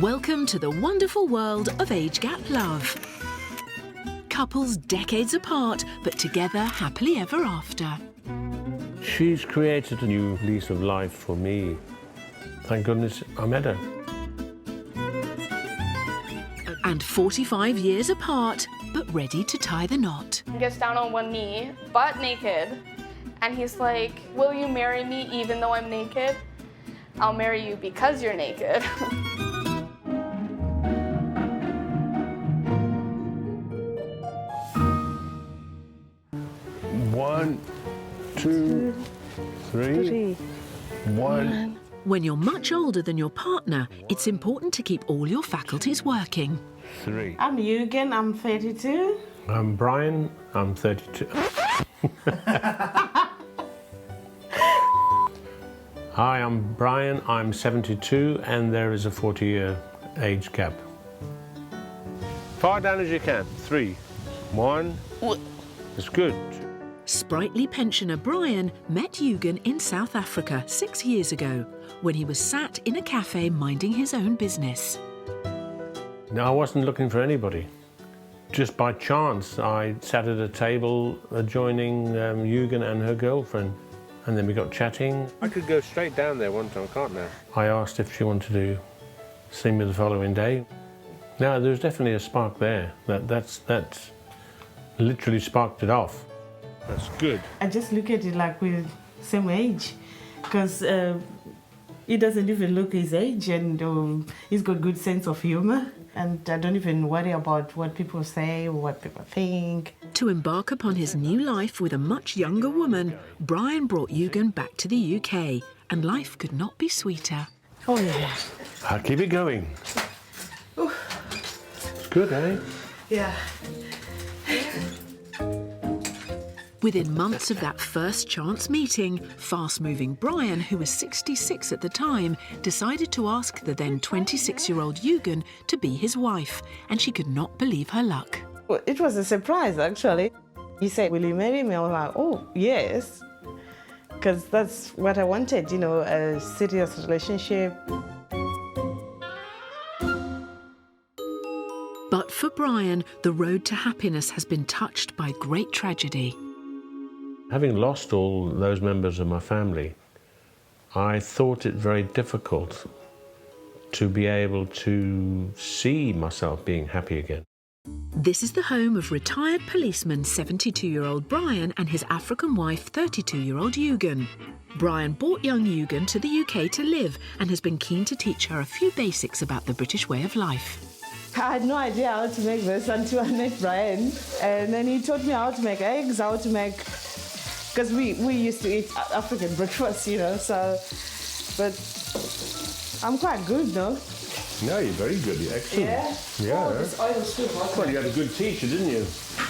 Welcome to the wonderful world of age gap love. Couples decades apart, but together happily ever after. She's created a new lease of life for me. Thank goodness I met her. And 45 years apart, but ready to tie the knot. He gets down on one knee, butt naked, and he's like, "Will you marry me even though I'm naked? I'll marry you because you're naked." One, two, three. One. When you're much older than your partner, it's important to keep all your faculties working. Three. I'm Eugen, I'm 32. I'm Brian, I'm 32. Hi, I'm Brian, I'm 72, and there is a 40-year age gap. Far down as you can. 3, 1. It's good. Sprightly pensioner Brian met Eugen in South Africa 6 years ago when he was sat in a cafe minding his own business. Now, I wasn't looking for anybody. Just by chance, I sat at a table adjoining Eugen and her girlfriend, and then we got chatting. I could go straight down there one time, can't I? I asked if she wanted to see me the following day. Now, there's definitely a spark there. That's literally sparked it off. That's good. I just look at it like we're same age, because he doesn't even look his age, and he's got good sense of humor. And I don't even worry about what people say or what people think. To embark upon his new life with a much younger woman, Brian brought Eugen back to the UK, and life could not be sweeter. Oh yeah. I'll keep it going. Ooh. It's good, eh? Yeah. Within months of that first chance meeting, fast-moving Brian, who was 66 at the time, decided to ask the then 26-year-old Eugen to be his wife, and she could not believe her luck. Well, it was a surprise, actually. He said, "Will you marry me?" I was like, "Oh, yes," because that's what I wanted, you know, a serious relationship. But for Brian, the road to happiness has been touched by great tragedy. Having lost all those members of my family, I thought it very difficult to be able to see myself being happy again. This is the home of retired policeman 72-year-old Brian and his African wife 32-year-old Eugen. Brian brought young Eugen to the UK to live and has been keen to teach her a few basics about the British way of life. I had no idea how to make this until I met Brian, and then he taught me how to make eggs, how to make... Because we used to eat African breakfast, you know, so... But I'm quite good, though. No, you're very good. You're excellent. Yeah? Yeah. Oh, this oil's too hot. Well, you had a good teacher, didn't you?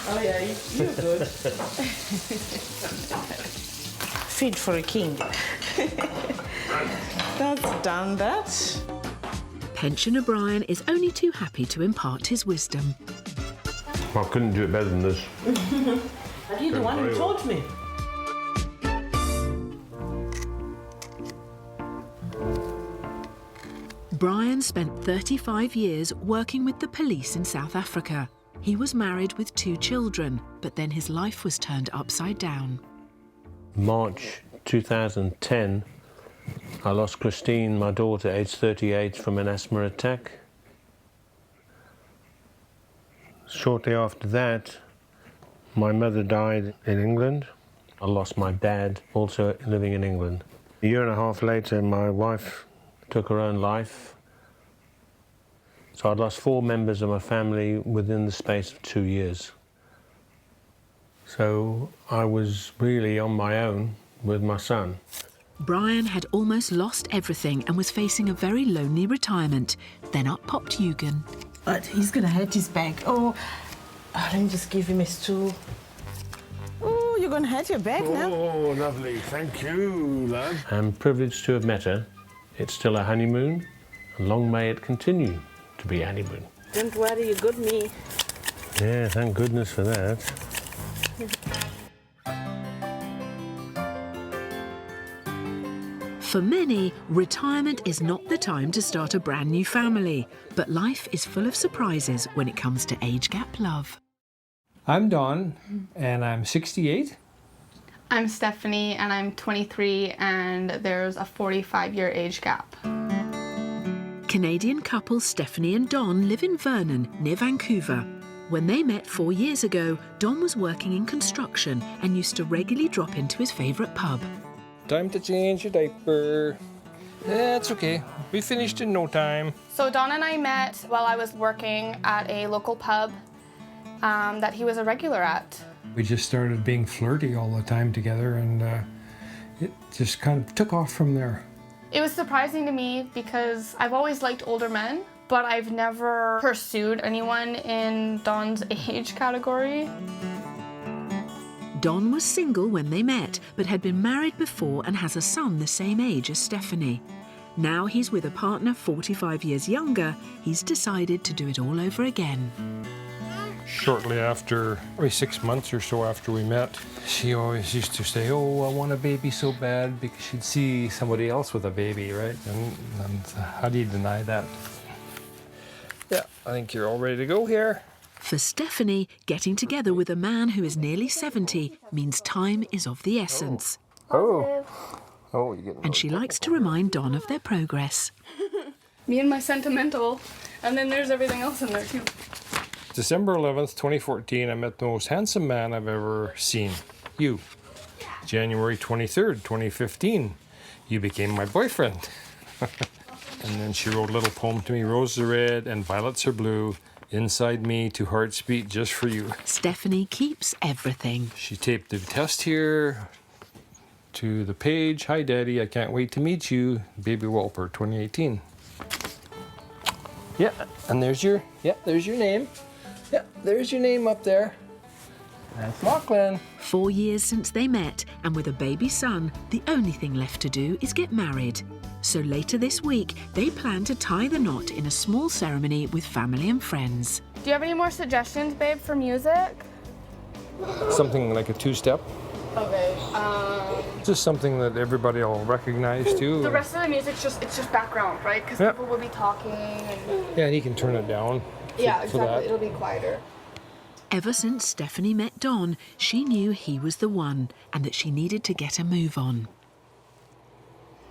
Oh, yeah, you're good. Feed for a king. That's done that. Pensioner Brian is only too happy to impart his wisdom. I couldn't do it better than this. Are you the one who taught me? Brian spent 35 years working with the police in South Africa. He was married with 2 children, but then his life was turned upside down. March 2010, I lost Christine, my daughter, aged 38, from an asthma attack. Shortly after that, my mother died in England. I lost my dad, also living in England. A year and a half later, my wife took her own life. So I'd lost 4 members of my family within the space of 2 years. So I was really on my own with my son. Brian had almost lost everything and was facing a very lonely retirement. Then up popped Eugen. But he's going to hurt his back. Oh, let me just give him a stool. Oh, you're going to hurt your back now? Oh, lovely. Thank you, love. I'm privileged to have met her. It's still a honeymoon, and long may it continue to be a honeymoon. Don't worry, you got me. Yeah, thank goodness for that. For many, retirement is not the time to start a brand new family, but life is full of surprises when it comes to age gap love. I'm Don, and I'm 68. I'm Stephanie, and I'm 23, and there's a 45-year age gap. Canadian couple Stephanie and Don live in Vernon, near Vancouver. When they met 4 years ago, Don was working in construction and used to regularly drop into his favourite pub. Time to change your diaper. That's okay. We finished in no time. So Don and I met while I was working at a local pub that he was a regular at. We just started being flirty all the time together, and it just kind of took off from there. It was surprising to me because I've always liked older men, but I've never pursued anyone in Don's age category. Don was single when they met, but had been married before and has a son the same age as Stephanie. Now he's with a partner 45 years younger. He's decided to do it all over again. Shortly after, probably 6 months or so after we met, she always used to say, oh, I want a baby so bad, because she'd see somebody else with a baby, right? And how do you deny that? Yeah, I think you're all ready to go here. For Stephanie, getting together with a man who is nearly 70 means time is of the essence. Oh, you're getting... And she likes to remind Don of their progress. Me and my sentimental, and then there's everything else in there too. December 11th, 2014, I met the most handsome man I've ever seen. You. January 23rd, 2015, you became my boyfriend. And then she wrote a little poem to me, roses are red and violets are blue, inside me to hearts beat just for you. Stephanie keeps everything. She taped the test here to the page. Hi, Daddy, I can't wait to meet you. Baby Walper, 2018. Yeah, and there's your name. Yeah, there's your name up there. That's Lachlan. 4 years since they met, and with a baby son, the only thing left to do is get married. So later this week, they plan to tie the knot in a small ceremony with family and friends. Do you have any more suggestions, babe, for music? Something like a two-step. Okay. Just something that everybody will recognize too. The rest of the music's just background, right? Because Yep. people will be talking. And... Yeah, and he can turn it down. Yeah, for exactly. that. It'll be quieter. Ever since Stephanie met Don, she knew he was the one and that she needed to get a move on.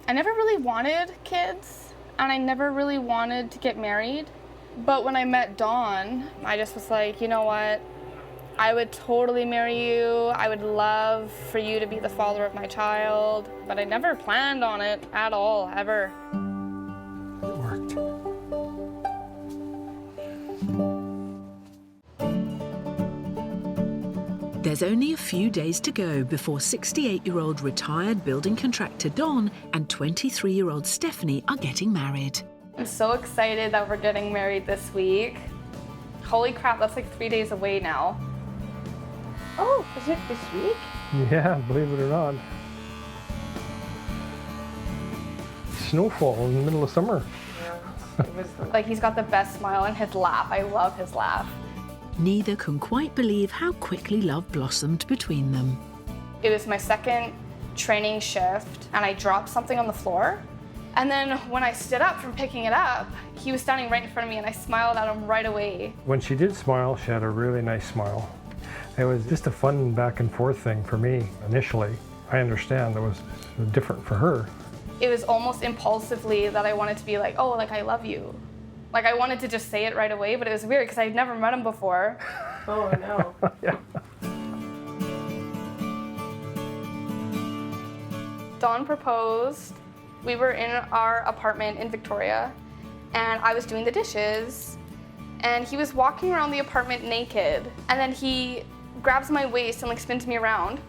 I never really wanted kids, and I never really wanted to get married. But when I met Don, I just was like, you know what? I would totally marry you. I would love for you to be the father of my child. But I never planned on it at all, ever. It worked. There's only a few days to go before 68-year-old retired building contractor Don and 23-year-old Stephanie are getting married. I'm so excited that we're getting married this week. Holy crap, that's like 3 days away now. Oh, is it this week? Yeah, believe it or not. Snowfall in the middle of summer. It was like he's got the best smile and his laugh. I love his laugh. Neither can quite believe how quickly love blossomed between them. It was my second training shift, and I dropped something on the floor. And then when I stood up from picking it up, he was standing right in front of me, and I smiled at him right away. When she did smile, she had a really nice smile. It was just a fun back and forth thing for me initially. I understand it was different for her. It was almost impulsively that I wanted to be like, oh, like I love you. Like I wanted to just say it right away, but it was weird because I'd never met him before. Oh no. Yeah. Don proposed. We were in our apartment in Victoria, and I was doing the dishes, and he was walking around the apartment naked, and then he grabs my waist and like spins me around,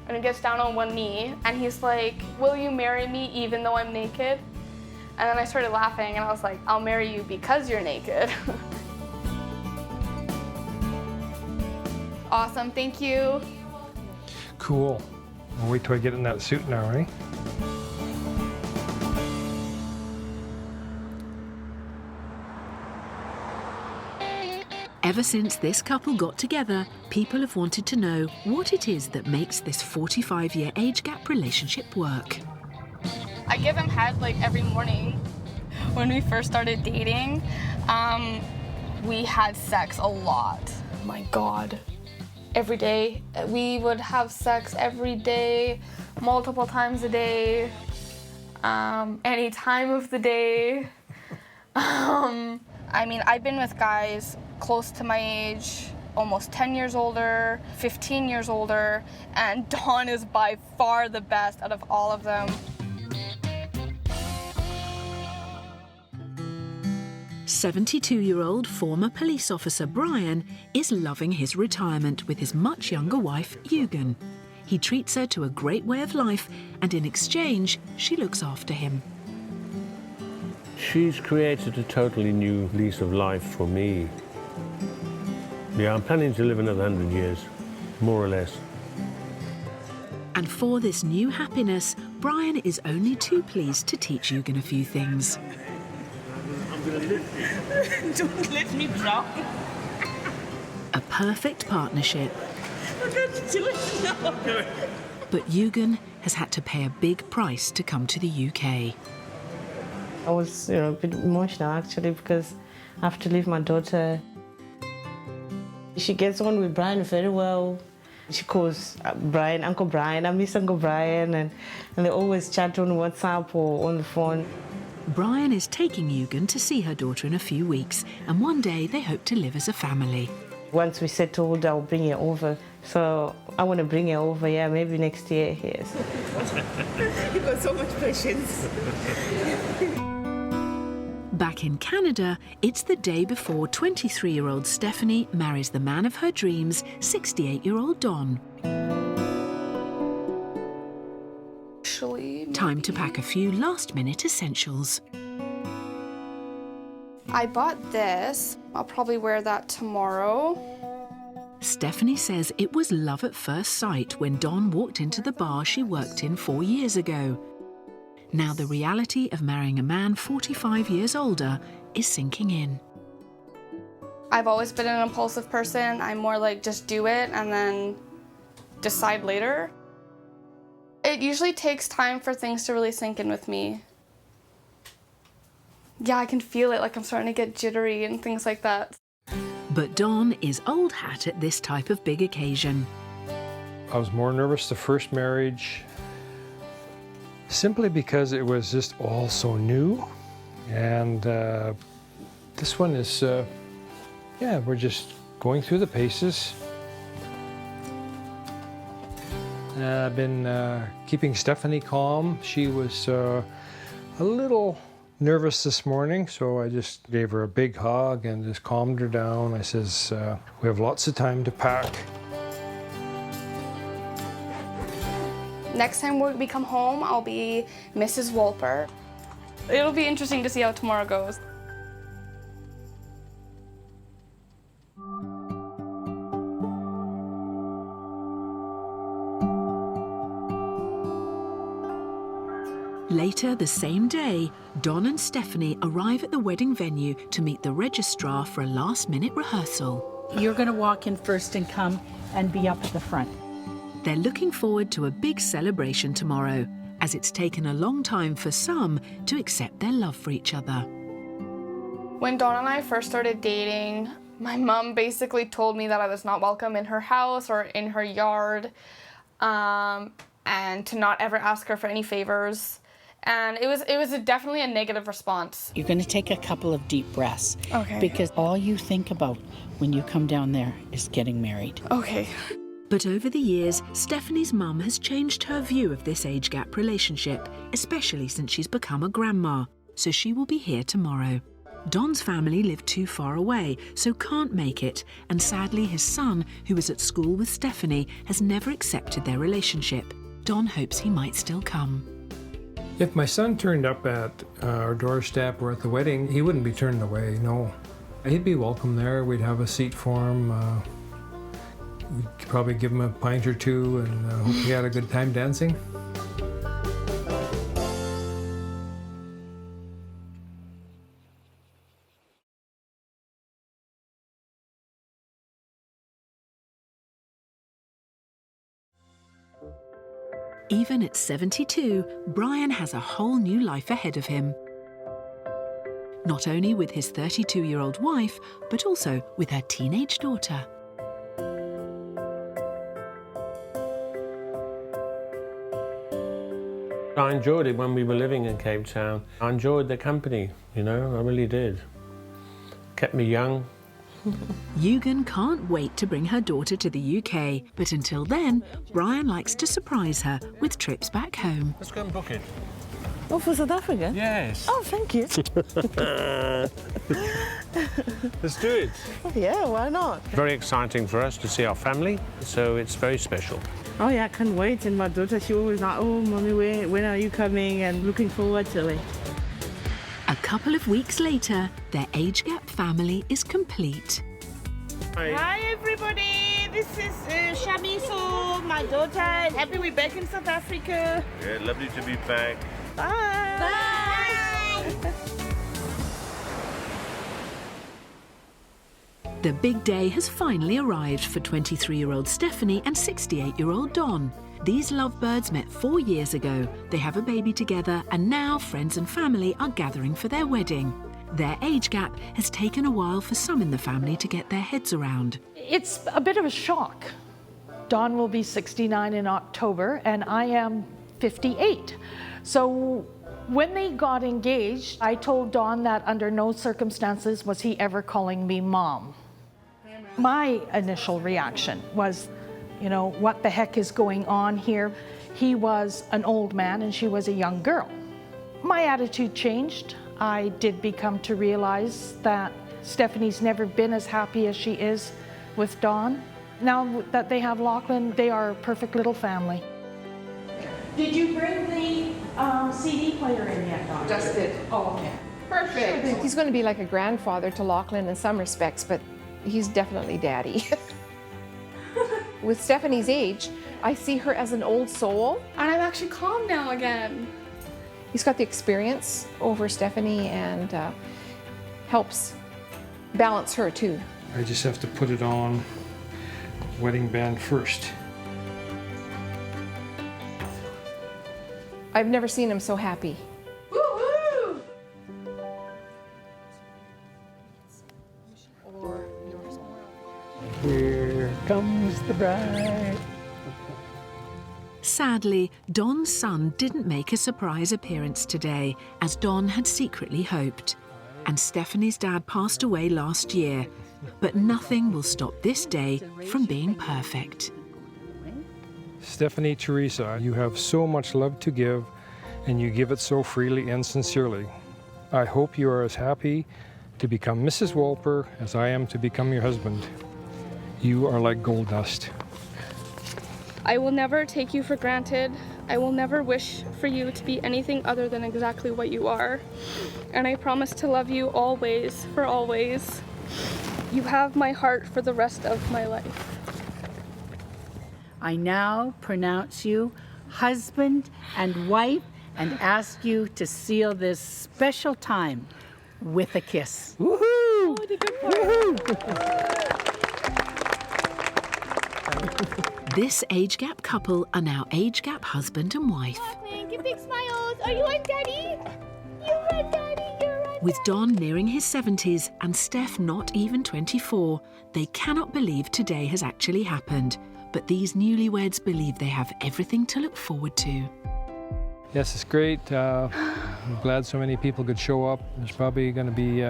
and he gets down on one knee, and he's like, will you marry me even though I'm naked? And then I started laughing, and I was like, I'll marry you because you're naked. Awesome, thank you. Cool. I'll wait till I get in that suit now, eh? Ever since this couple got together, people have wanted to know what it is that makes this 45-year age gap relationship work. I give him head like every morning. When we first started dating, we had sex a lot. Oh my God. Every day. We would have sex every day, multiple times a day, any time of the day. I mean, I've been with guys close to my age, almost 10 years older, 15 years older, and Don is by far the best out of all of them. 72-year-old former police officer Brian is loving his retirement with his much younger wife, Eugen. He treats her to a great way of life, and in exchange, she looks after him. She's created a totally new lease of life for me. Yeah, I'm planning to live another 100 years, more or less. And for this new happiness, Brian is only too pleased to teach Eugen a few things. Don't let me drown. A perfect partnership. I'm going to do it now. But Eugen has had to pay a big price to come to the UK. I was, a bit emotional actually because I have to leave my daughter. She gets on with Brian very well. She calls Brian Uncle Brian. I miss Uncle Brian, and they always chat on WhatsApp or on the phone. Brian is taking Eugen to see her daughter in a few weeks, and one day they hope to live as a family. Once we settled, I'll bring her over. So I want to bring her over, maybe next year, yes. You've got so much patience. Back in Canada, it's the day before 23-year-old Stephanie marries the man of her dreams, 68-year-old Don. Time to pack a few last-minute essentials. I bought this. I'll probably wear that tomorrow. Stephanie says it was love at first sight when Don walked into the bar she worked in 4 years ago. Now the reality of marrying a man 45 years older is sinking in. I've always been an impulsive person. I'm more like just do it and then decide later. It usually takes time for things to really sink in with me. Yeah, I can feel it, like I'm starting to get jittery and things like that. But Don is old hat at this type of big occasion. I was more nervous the first marriage simply because it was just all so new. And this one is, we're just going through the paces. I've been keeping Stephanie calm. She was a little nervous this morning, so I just gave her a big hug and just calmed her down. I says, we have lots of time to pack. Next time we come home, I'll be Mrs. Wolper. It'll be interesting to see how tomorrow goes. Later the same day, Don and Stephanie arrive at the wedding venue to meet the registrar for a last-minute rehearsal. You're going to walk in first and come and be up at the front. They're looking forward to a big celebration tomorrow, as it's taken a long time for some to accept their love for each other. When Dawn and I first started dating, my mom basically told me that I was not welcome in her house or in her yard, and to not ever ask her for any favors. And it was definitely a negative response. You're going to take a couple of deep breaths. Okay. Because all you think about when you come down there is getting married. Okay. But over the years, Stephanie's mum has changed her view of this age gap relationship, especially since she's become a grandma, so she will be here tomorrow. Don's family live too far away, so can't make it, and sadly his son, who was at school with Stephanie, has never accepted their relationship. Don hopes he might still come. If my son turned up at our doorstep or at the wedding, he wouldn't be turned away, no. He'd be welcome there. We'd have a seat for him. We'd probably give him a pint or two and hope he had a good time dancing. Even at 72, Brian has a whole new life ahead of him. Not only with his 32-year-old wife, but also with her teenage daughter. I enjoyed it when we were living in Cape Town. I enjoyed the company, you know, I really did. Kept me young. Eugen can't wait to bring her daughter to the UK, but until then, Brian likes to surprise her with trips back home. Let's go and book it. Oh, for South Africa? Yes. Oh, thank you. Let's do it. Yeah, why not? Very exciting for us to see our family, so it's very special. Oh yeah, I can't wait. And my daughter, she always like, oh, mommy, when are you coming? And looking forward to it. A couple of weeks later, their age gap family is complete. Hi everybody, this is Shamiso, my daughter. Happy we're back in South Africa. Yeah, lovely to be back. Bye. Bye. The big day has finally arrived for 23-year-old Stephanie and 68-year-old Don. These lovebirds met 4 years ago. They have a baby together, and now friends and family are gathering for their wedding. Their age gap has taken a while for some in the family to get their heads around. It's a bit of a shock. Don will be 69 in October, and I am 58. So when they got engaged, I told Don that under no circumstances was he ever calling me mom. My initial reaction was, you know, what the heck is going on here? He was an old man and she was a young girl. My attitude changed. I did become to realize that Stephanie's never been as happy as she is with Don. Now that they have Lachlan, they are a perfect little family. Did you bring the CD player in yet, Don? Just did. Oh, okay. Perfect. He's going to be like a grandfather to Lachlan in some respects, but he's definitely daddy. With Stephanie's age, I see her as an old soul. And I'm actually calm now again. He's got the experience over Stephanie and helps balance her too. I just have to put it on wedding band first. I've never seen him so happy. Woo-hoo! Here comes the bride. Sadly, Don's son didn't make a surprise appearance today, as Don had secretly hoped. And Stephanie's dad passed away last year. But nothing will stop this day from being perfect. Stephanie Teresa, you have so much love to give, and you give it so freely and sincerely. I hope you are as happy to become Mrs. Wolper as I am to become your husband. You are like gold dust. I will never take you for granted. I will never wish for you to be anything other than exactly what you are. And I promise to love you always, for always. You have my heart for the rest of my life. I now pronounce you husband and wife and ask you to seal this special time with a kiss. Woohoo! Oh, the good part. This age gap couple are now age gap husband and wife. Give big smiles. Are you on Daddy? You're on Daddy. You're on. With Don nearing his 70s and Steph not even 24, they cannot believe today has actually happened. But these newlyweds believe they have everything to look forward to. Yes, it's great. I'm glad so many people could show up. There's probably going to be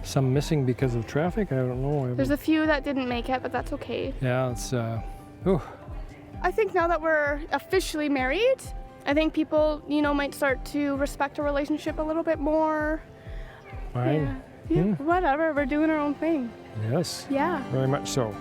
some missing because of traffic. I don't know. There's a few that didn't make it, but that's okay. Yeah, it's... I think now that we're officially married, I think people, might start to respect a relationship a little bit more. Fine. Yeah, whatever. We're doing our own thing. Yes. Yeah. Very much so.